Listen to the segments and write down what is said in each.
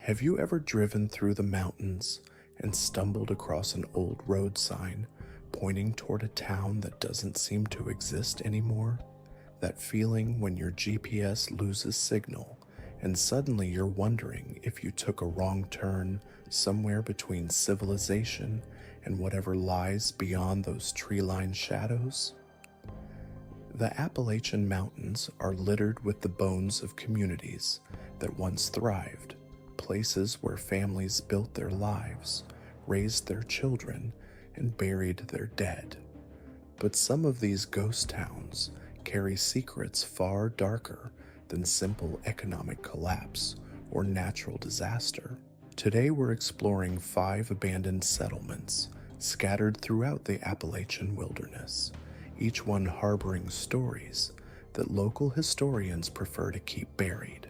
Have you ever driven through the mountains and stumbled across an old road sign pointing toward a town that doesn't seem to exist anymore? That feeling when your GPS loses signal and suddenly you're wondering if you took a wrong turn somewhere between civilization and whatever lies beyond those tree-lined shadows? The Appalachian Mountains are littered with the bones of communities that once thrived, places where families built their lives, raised their children, and buried their dead. But some of these ghost towns carry secrets far darker than simple economic collapse or natural disaster. Today we're exploring 5 abandoned settlements scattered throughout the Appalachian wilderness, each one harboring stories that local historians prefer to keep buried.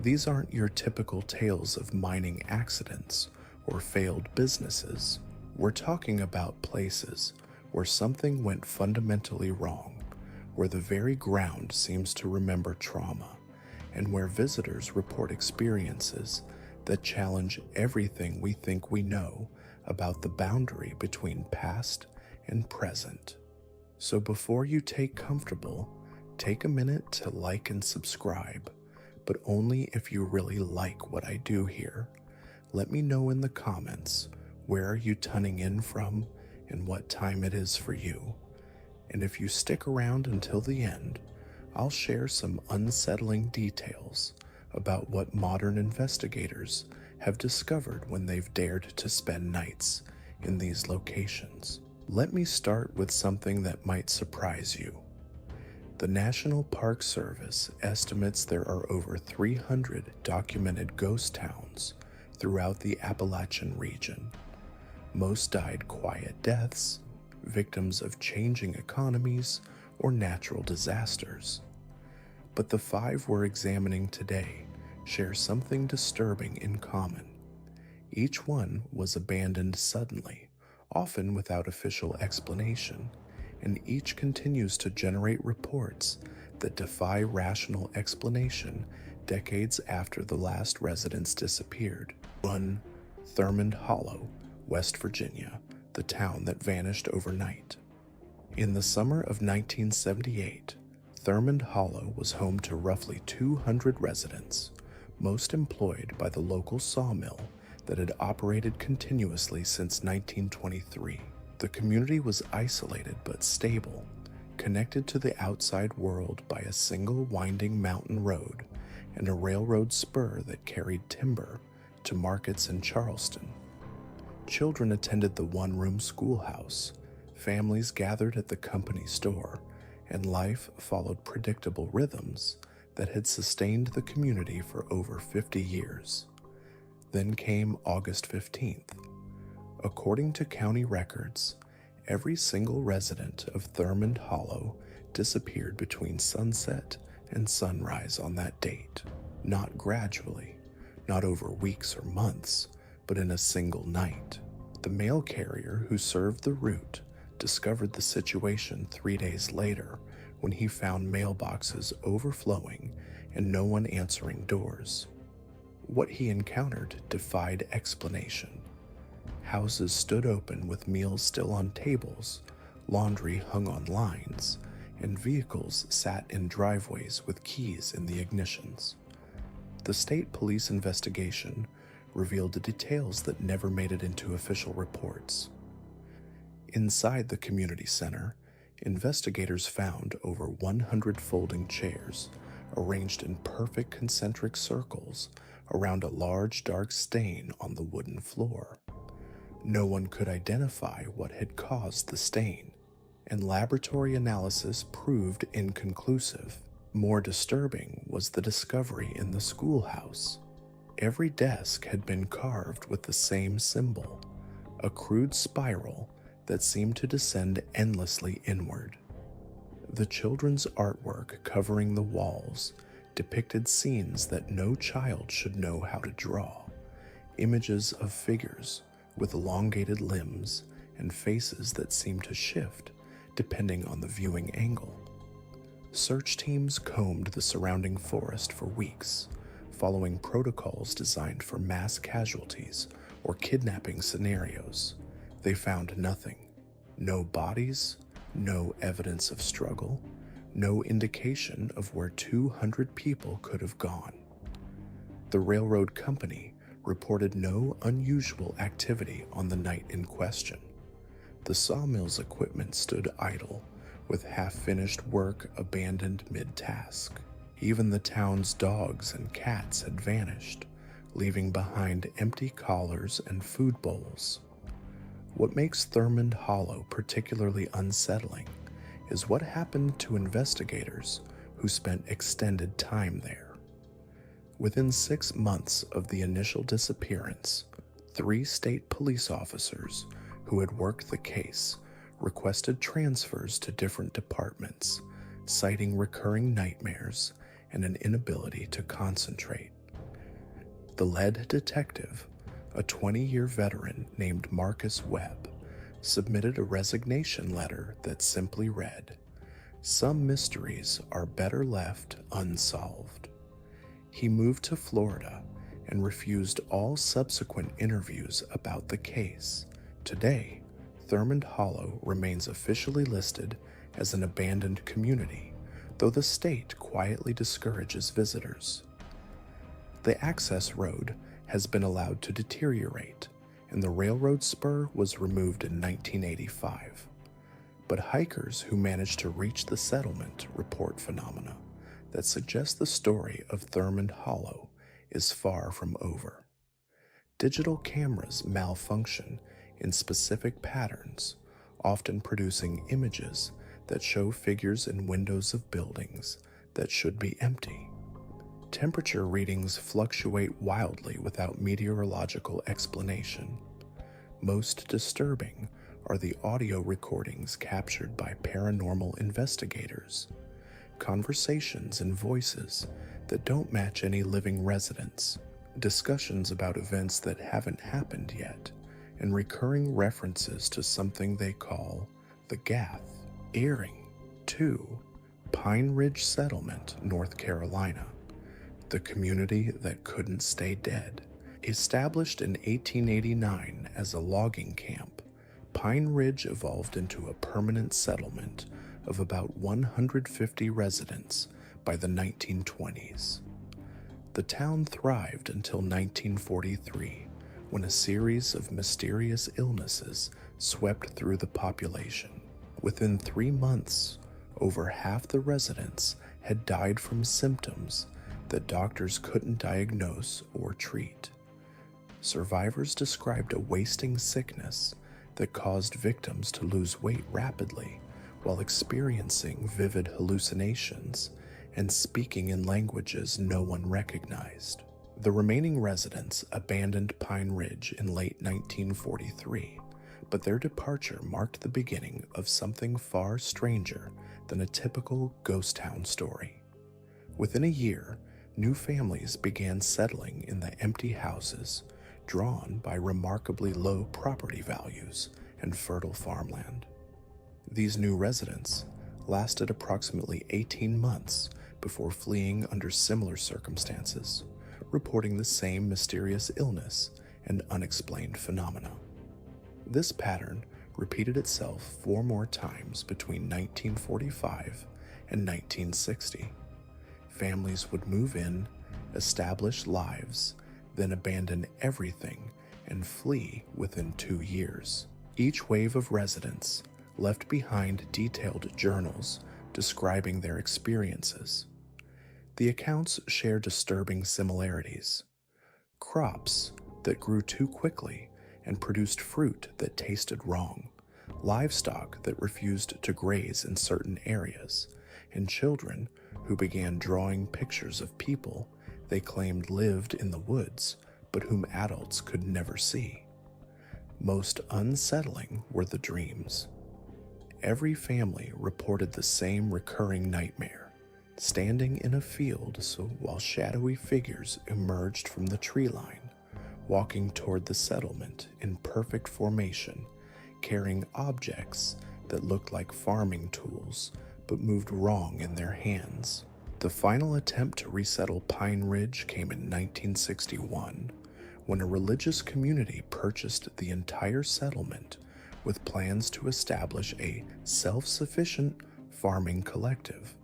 These aren't your typical tales of mining accidents or failed businesses. We're talking about places where something went fundamentally wrong, where the very ground seems to remember trauma, and where visitors report experiences that challenge everything we think we know about the boundary between past and present. So before you take comfortable, take a minute to like and subscribe, but only if you really like what I do here. Let me know in the comments, where are you tuning in from and what time it is for you. And if you stick around until the end, I'll share some unsettling details about what modern investigators have discovered when they've dared to spend nights in these locations. Let me start with something that might surprise you. The National Park Service estimates there are over 300 documented ghost towns throughout the Appalachian region. Most died quiet deaths, victims of changing economies, or natural disasters. But the 5 we're examining today share something disturbing in common. Each one was abandoned suddenly, often without official explanation, and each continues to generate reports that defy rational explanation decades after the last residents disappeared. 1. Thurmond Hollow, West Virginia, the town that vanished overnight. In the summer of 1978, Thurmond Hollow was home to roughly 200 residents, most employed by the local sawmill that had operated continuously since 1923. The community was isolated but stable, connected to the outside world by a single winding mountain road and a railroad spur that carried timber to markets in Charleston. Children attended the one-room schoolhouse, families gathered at the company store, and life followed predictable rhythms that had sustained the community for over 50 years. Then came August 15th. According to county records, every single resident of Thurmond Hollow disappeared between sunset and sunrise on that date. Not gradually, not over weeks or months, but in a single night. The mail carrier who served the route discovered the situation 3 days later when he found mailboxes overflowing and no one answering doors. What he encountered defied explanation. Houses stood open with meals still on tables, laundry hung on lines, and vehicles sat in driveways with keys in the ignitions. The state police investigation revealed the details that never made it into official reports. Inside the community center, investigators found over 100 folding chairs arranged in perfect concentric circles around a large dark stain on the wooden floor. No one could identify what had caused the stain, and laboratory analysis proved inconclusive. More disturbing was the discovery in the schoolhouse. Every desk had been carved with the same symbol, a crude spiral that seemed to descend endlessly inward. The children's artwork covering the walls depicted scenes that no child should know how to draw, images of figures with elongated limbs and faces that seemed to shift depending on the viewing angle. Search teams combed the surrounding forest for weeks, following protocols designed for mass casualties or kidnapping scenarios. They found nothing. No bodies, no evidence of struggle, no indication of where 200 people could have gone. The railroad company reported no unusual activity on the night in question. The sawmill's equipment stood idle, with half-finished work abandoned mid-task. Even the town's dogs and cats had vanished, leaving behind empty collars and food bowls. What makes Thurmond Hollow particularly unsettling is what happened to investigators who spent extended time there. Within 6 months of the initial disappearance, 3 state police officers who had worked the case requested transfers to different departments, citing recurring nightmares and an inability to concentrate. The lead detective, a 20-year veteran named Marcus Webb, submitted a resignation letter that simply read, "Some mysteries are better left unsolved." He moved to Florida and refused all subsequent interviews about the case. Today, Thurmond Hollow remains officially listed as an abandoned community, though the state quietly discourages visitors. The access road has been allowed to deteriorate, and the railroad spur was removed in 1985. But hikers who manage to reach the settlement report phenomena that suggest the story of Thurmond Hollow is far from over. Digital cameras malfunction in specific patterns, often producing images that show figures in windows of buildings that should be empty. Temperature readings fluctuate wildly without meteorological explanation. Most disturbing are the audio recordings captured by paranormal investigators, conversations and voices that don't match any living residents, discussions about events that haven't happened yet, and recurring references to something they call the Gath, airing to Pine Ridge Settlement, North Carolina, the community that couldn't stay dead. Established in 1889 as a logging camp, Pine Ridge evolved into a permanent settlement of about 150 residents by the 1920s. The town thrived until 1943, when a series of mysterious illnesses swept through the population. Within 3 months, over half the residents had died from symptoms that doctors couldn't diagnose or treat. Survivors described a wasting sickness that caused victims to lose weight rapidly while experiencing vivid hallucinations and speaking in languages no one recognized. The remaining residents abandoned Pine Ridge in late 1943, but their departure marked the beginning of something far stranger than a typical ghost town story. Within a year, new families began settling in the empty houses, drawn by remarkably low property values and fertile farmland. These new residents lasted approximately 18 months before fleeing under similar circumstances, reporting the same mysterious illness and unexplained phenomena. This pattern repeated itself 4 more times between 1945 and 1960. Families would move in, establish lives, then abandon everything and flee within 2 years. Each wave of residents left behind detailed journals describing their experiences. The accounts share disturbing similarities. Crops that grew too quickly and produced fruit that tasted wrong, livestock that refused to graze in certain areas, and children who began drawing pictures of people they claimed lived in the woods but whom adults could never see. Most unsettling were the dreams. Every family reported the same recurring nightmare, standing in a field while shadowy figures emerged from the tree line, walking toward the settlement in perfect formation, carrying objects that looked like farming tools but moved wrong in their hands. The final attempt to resettle Pine Ridge came in 1961, when a religious community purchased the entire settlement with plans to establish a self-sufficient farming collective.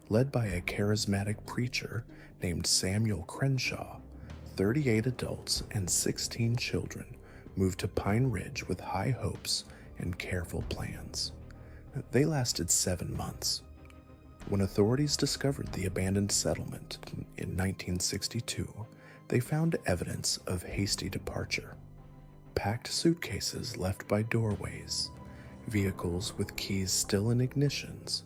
Led by a charismatic preacher named Samuel Crenshaw, 38 adults and 16 children moved to Pine Ridge with high hopes and careful plans. They lasted 7 months. When authorities discovered the abandoned settlement in 1962, they found evidence of hasty departure. Packed suitcases left by doorways, vehicles with keys still in ignitions,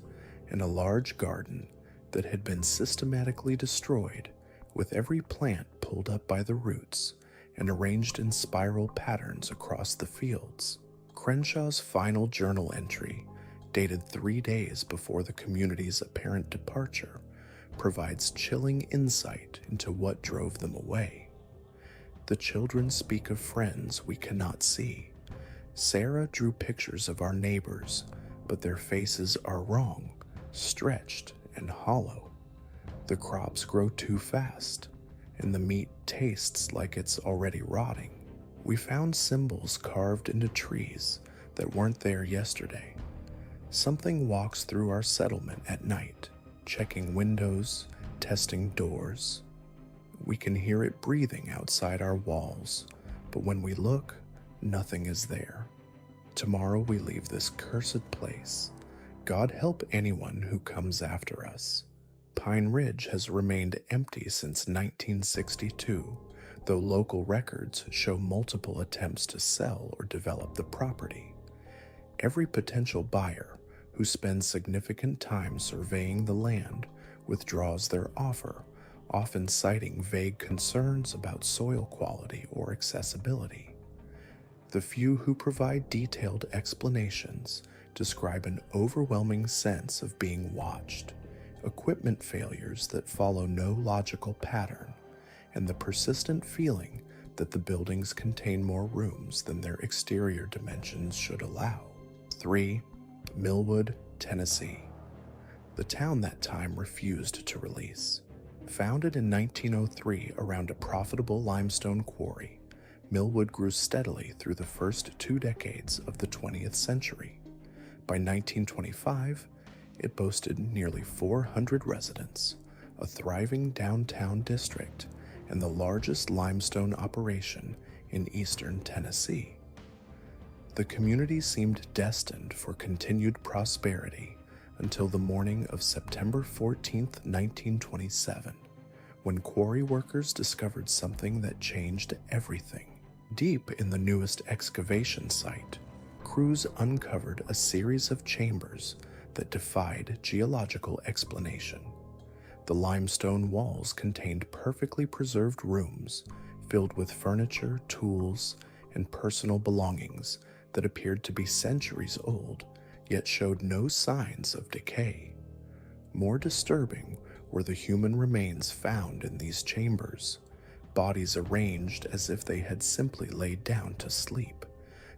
and a large garden that had been systematically destroyed, with every plant pulled up by the roots and arranged in spiral patterns across the fields. Crenshaw's final journal entry, dated 3 days before the community's apparent departure, provides chilling insight into what drove them away. The children speak of friends we cannot see. Sarah drew pictures of our neighbors, but their faces are wrong, stretched, and hollow. The crops grow too fast, and the meat tastes like it's already rotting. We found symbols carved into trees that weren't there yesterday. Something walks through our settlement at night, checking windows, testing doors. We can hear it breathing outside our walls, but when we look, nothing is there. Tomorrow we leave this cursed place. God help anyone who comes after us. Pine Ridge has remained empty since 1962, though local records show multiple attempts to sell or develop the property. Every potential buyer who spends significant time surveying the land withdraws their offer, often citing vague concerns about soil quality or accessibility. The few who provide detailed explanations describe an overwhelming sense of being watched, equipment failures that follow no logical pattern, and the persistent feeling that the buildings contain more rooms than their exterior dimensions should allow. 3. Millwood, Tennessee. The town that time refused to release. Founded in 1903 around a profitable limestone quarry, Millwood grew steadily through the first 2 decades of the 20th century. By 1925, it boasted nearly 400 residents, a thriving downtown district, and the largest limestone operation in eastern Tennessee. The community seemed destined for continued prosperity until the morning of September 14, 1927, when quarry workers discovered something that changed everything. Deep in the newest excavation site, crews uncovered a series of chambers that defied geological explanation. The limestone walls contained perfectly preserved rooms filled with furniture, tools, and personal belongings that appeared to be centuries old, yet showed no signs of decay. More disturbing were the human remains found in these chambers, bodies arranged as if they had simply laid down to sleep,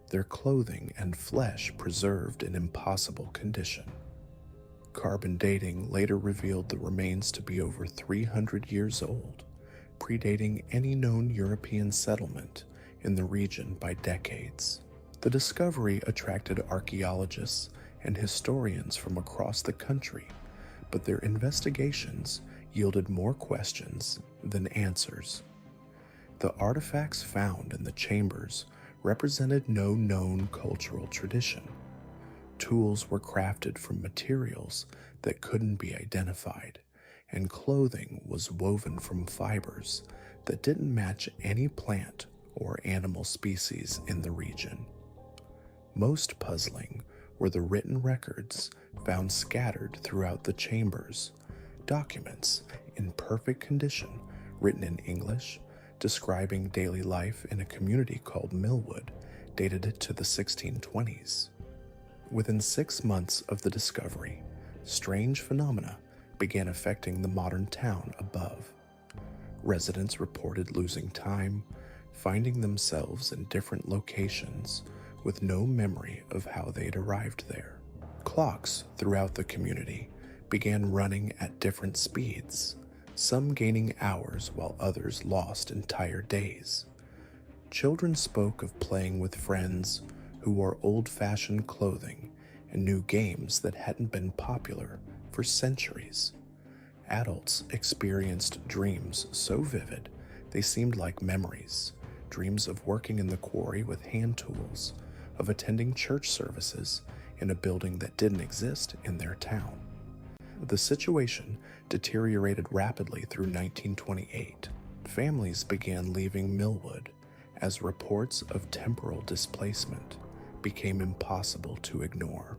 their clothing and flesh preserved in impossible condition. Carbon dating later revealed the remains to be over 300 years old, predating any known European settlement in the region by decades. The discovery attracted archaeologists and historians from across the country, but their investigations yielded more questions than answers. The artifacts found in the chambers represented no known cultural tradition. Tools were crafted from materials that couldn't be identified, and clothing was woven from fibers that didn't match any plant or animal species in the region. Most puzzling were the written records found scattered throughout the chambers, documents in perfect condition written in English describing daily life in a community called Millwood, dated to the 1620s. Within 6 months of the discovery, strange phenomena began affecting the modern town above. Residents reported losing time, finding themselves in different locations with no memory of how they'd arrived there. Clocks throughout the community began running at different speeds, some gaining hours while others lost entire days. Children spoke of playing with friends who wore old-fashioned clothing and new games that hadn't been popular for centuries. Adults experienced dreams so vivid they seemed like memories, dreams of working in the quarry with hand tools, of attending church services in a building that didn't exist in their town. The situation deteriorated rapidly through 1928. Families began leaving Millwood as reports of temporal displacement became impossible to ignore.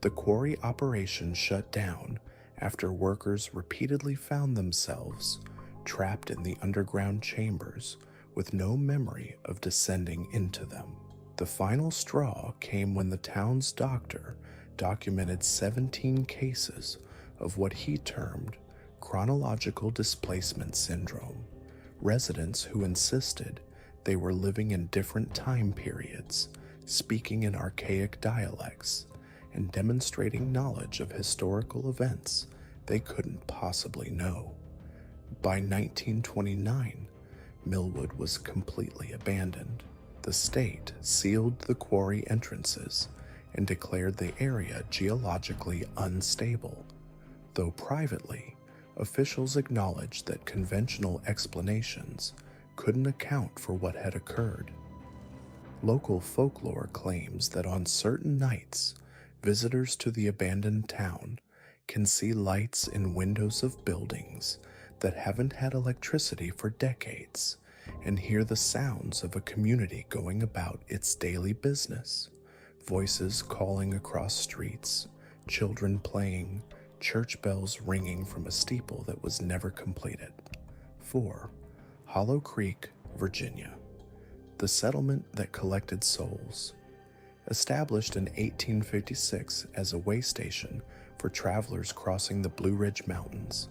The quarry operation shut down after workers repeatedly found themselves trapped in the underground chambers with no memory of descending into them. The final straw came when the town's doctor documented 17 cases of what he termed chronological displacement syndrome, residents who insisted they were living in different time periods, speaking in archaic dialects, and demonstrating knowledge of historical events they couldn't possibly know. By 1929, Millwood was completely abandoned. The state sealed the quarry entrances and declared the area geologically unstable, though privately, officials acknowledged that conventional explanations couldn't account for what had occurred. Local folklore claims that on certain nights, visitors to the abandoned town can see lights in windows of buildings that haven't had electricity for decades and hear the sounds of a community going about its daily business, voices calling across streets, children playing, church bells ringing from a steeple that was never completed. 4. Hollow Creek, Virginia. The settlement that collected souls. Established in 1856 as a way station for travelers crossing the Blue Ridge Mountains,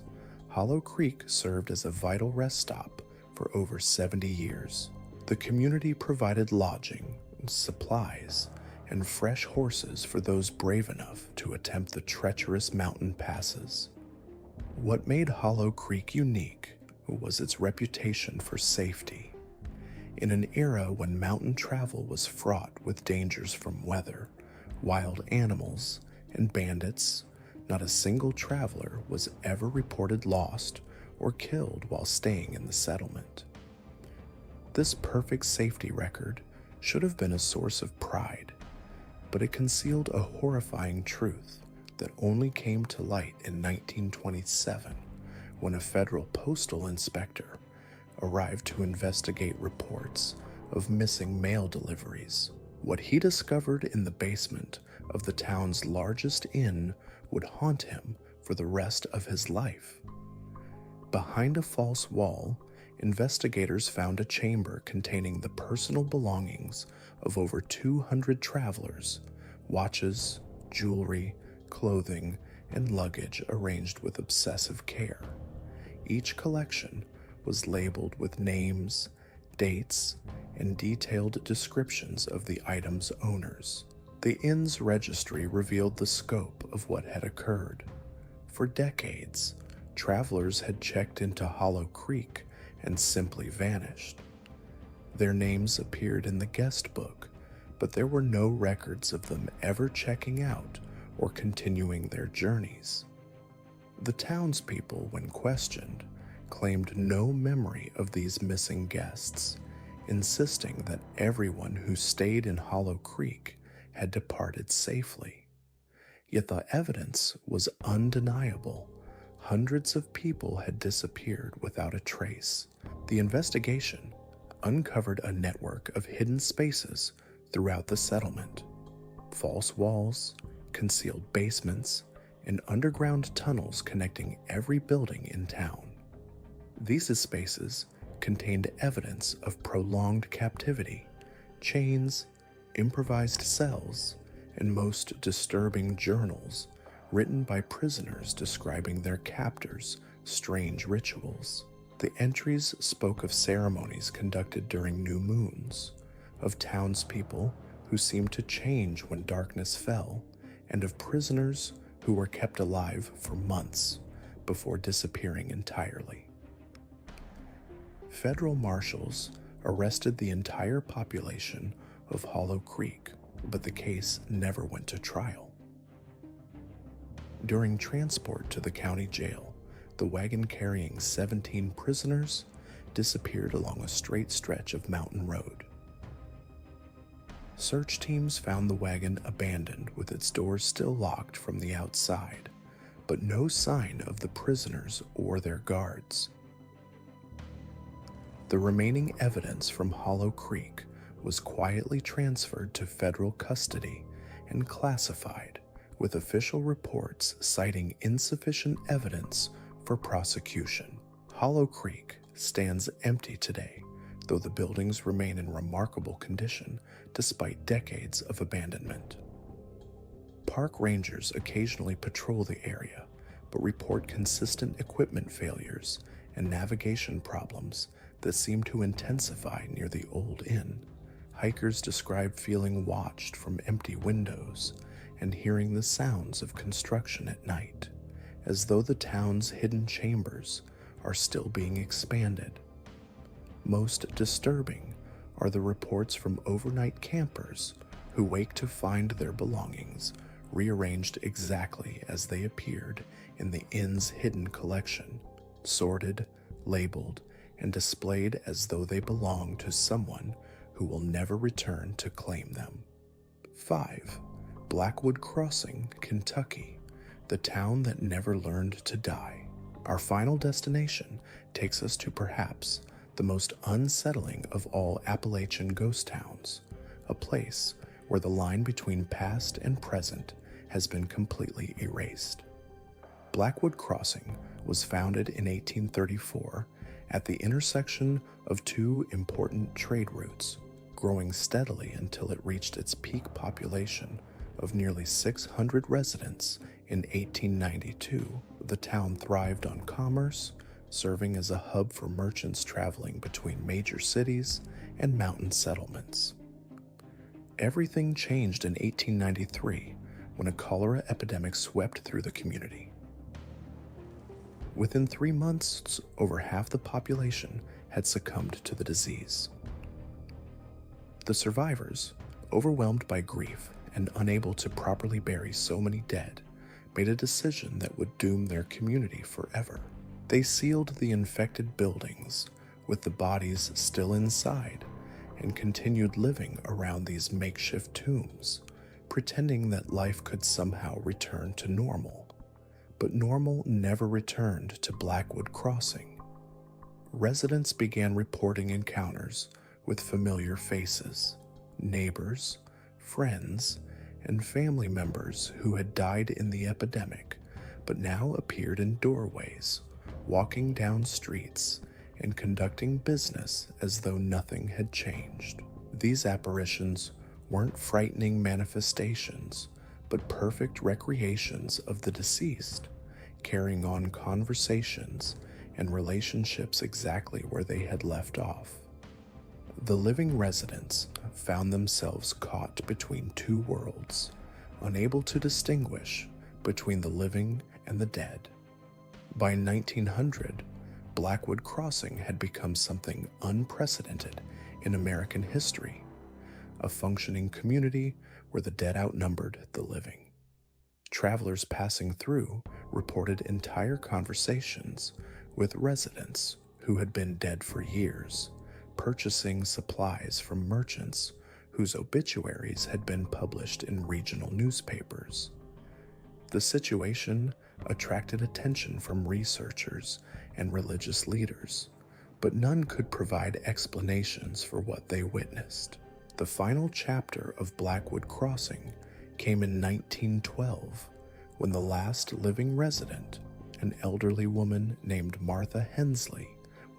Hollow Creek served as a vital rest stop for over 70 years. The community provided lodging, supplies, and fresh horses for those brave enough to attempt the treacherous mountain passes. What made Hollow Creek unique was its reputation for safety. In an era when mountain travel was fraught with dangers from weather, wild animals, and bandits, not a single traveler was ever reported lost or killed while staying in the settlement. This perfect safety record should have been a source of pride, but it concealed a horrifying truth that only came to light in 1927 when a federal postal inspector arrived to investigate reports of missing mail deliveries. What he discovered in the basement of the town's largest inn would haunt him for the rest of his life. Behind a false wall, investigators found a chamber containing the personal belongings of over 200 travelers, watches, jewelry, clothing, and luggage arranged with obsessive care. Each collection was labeled with names, dates, and detailed descriptions of the item's owners. The inn's registry revealed the scope of what had occurred. For decades, travelers had checked into Hollow Creek and simply vanished. Their names appeared in the guest book, but there were no records of them ever checking out or continuing their journeys. The townspeople, when questioned, claimed no memory of these missing guests, insisting that everyone who stayed in Hollow Creek had departed safely. Yet the evidence was undeniable. Hundreds of people had disappeared without a trace. The investigation uncovered a network of hidden spaces throughout the settlement. False walls, concealed basements, and underground tunnels connecting every building in town. These spaces contained evidence of prolonged captivity, chains, improvised cells, and most disturbing journals written by prisoners describing their captors' strange rituals. The entries spoke of ceremonies conducted during new moons, of townspeople who seemed to change when darkness fell, and of prisoners who were kept alive for months before disappearing entirely. Federal marshals arrested the entire population of Hollow Creek, but the case never went to trial. During transport to the county jail, the wagon carrying 17 prisoners disappeared along a straight stretch of mountain road. Search teams found the wagon abandoned with its doors still locked from the outside, but no sign of the prisoners or their guards. The remaining evidence from Hollow Creek was quietly transferred to federal custody and classified, with official reports citing insufficient evidence for prosecution. Hollow Creek stands empty today, though the buildings remain in remarkable condition despite decades of abandonment. Park rangers occasionally patrol the area, but report consistent equipment failures and navigation problems that seem to intensify near the old inn. Hikers describe feeling watched from empty windows and hearing the sounds of construction at night, as though the town's hidden chambers are still being expanded. Most disturbing are the reports from overnight campers who wake to find their belongings rearranged exactly as they appeared in the inn's hidden collection, sorted, labeled, and displayed as though they belong to someone who will never return to claim them. 5. Blackwood Crossing, Kentucky, the town that never learned to die. Our final destination takes us to perhaps the most unsettling of all Appalachian ghost towns, a place where the line between past and present has been completely erased. Blackwood Crossing was founded in 1834 at the intersection of two important trade routes, growing steadily until it reached its peak population of nearly 600 residents in 1892. The town thrived on commerce, serving as a hub for merchants traveling between major cities and mountain settlements. Everything changed in 1893 when a cholera epidemic swept through the community. Within 3 months, over half the population had succumbed to the disease. The survivors, overwhelmed by grief and unable to properly bury so many dead, made a decision that would doom their community forever. They sealed the infected buildings with the bodies still inside and continued living around these makeshift tombs, pretending that life could somehow return to normal. But normal never returned to Blackwood Crossing. Residents began reporting encounters with familiar faces, neighbors, friends, and family members who had died in the epidemic but now appeared in doorways, walking down streets, and conducting business as though nothing had changed. These apparitions weren't frightening manifestations, but perfect recreations of the deceased, carrying on conversations and relationships exactly where they had left off. The living residents found themselves caught between two worlds, unable to distinguish between the living and the dead. By 1900, Blackwood Crossing had become something unprecedented in American history, a functioning community where the dead outnumbered the living. Travelers passing through reported entire conversations with residents who had been dead for years, purchasing supplies from merchants whose obituaries had been published in regional newspapers. The situation attracted attention from researchers and religious leaders, but none could provide explanations for what they witnessed. The final chapter of Blackwood Crossing came in 1912, when the last living resident, an elderly woman named Martha Hensley,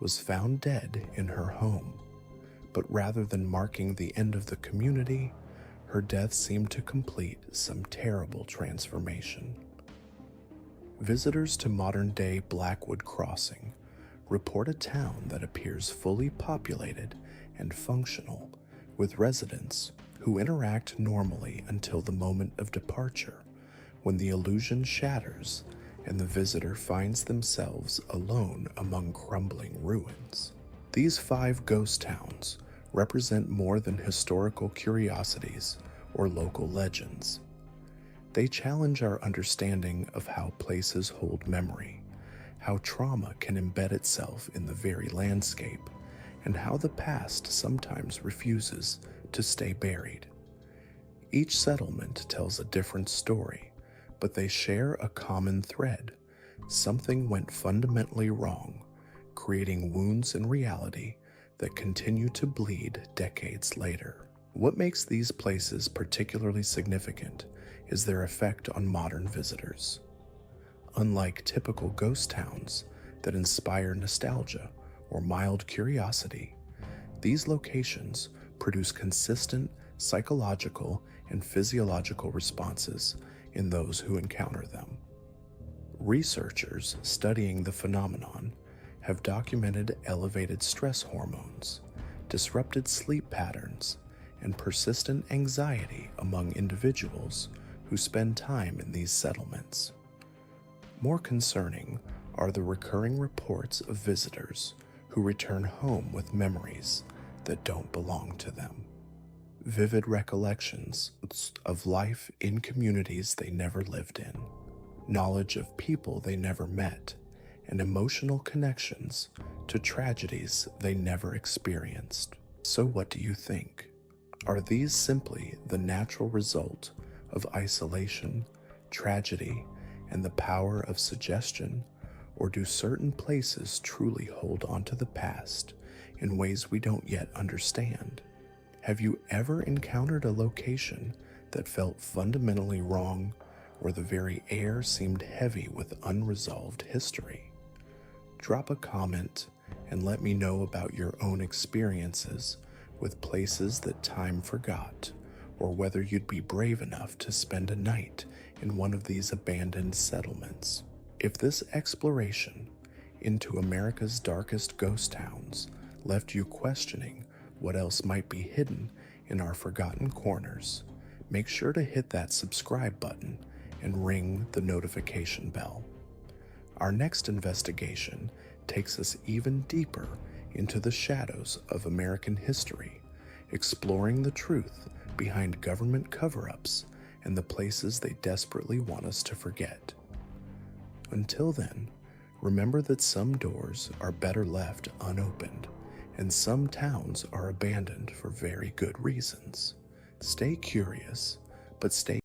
was found dead in her home. But rather than marking the end of the community, her death seemed to complete some terrible transformation. Visitors to modern-day Blackwood Crossing report a town that appears fully populated and functional, with residents who interact normally until the moment of departure, when the illusion shatters and the visitor finds themselves alone among crumbling ruins. These 5 ghost towns represent more than historical curiosities or local legends. They challenge our understanding of how places hold memory, how trauma can embed itself in the very landscape, and how the past sometimes refuses to stay buried. Each settlement tells a different story, but they share a common thread. Something went fundamentally wrong, creating wounds in reality that continue to bleed decades later. What makes these places particularly significant is their effect on modern visitors. Unlike typical ghost towns that inspire nostalgia or mild curiosity, these locations produce consistent psychological and physiological responses in those who encounter them. Researchers studying the phenomenon have documented elevated stress hormones, disrupted sleep patterns, and persistent anxiety among individuals who spend time in these settlements. More concerning are the recurring reports of visitors who return home with memories that don't belong to them. Vivid recollections of life in communities they never lived in, knowledge of people they never met, and emotional connections to tragedies they never experienced. So what do you think? Are these simply the natural result of isolation, tragedy, and the power of suggestion, or do certain places truly hold on to the past in ways we don't yet understand? Have you ever encountered a location that felt fundamentally wrong, or the very air seemed heavy with unresolved history? Drop a comment and let me know about your own experiences with places that time forgot, or whether you'd be brave enough to spend a night in one of these abandoned settlements. If this exploration into America's darkest ghost towns left you questioning what else might be hidden in our forgotten corners, make sure to hit that subscribe button and ring the notification bell. Our next investigation takes us even deeper into the shadows of American history, exploring the truth behind government cover-ups and the places they desperately want us to forget. Until then, remember that some doors are better left unopened, and some towns are abandoned for very good reasons. Stay curious, but stay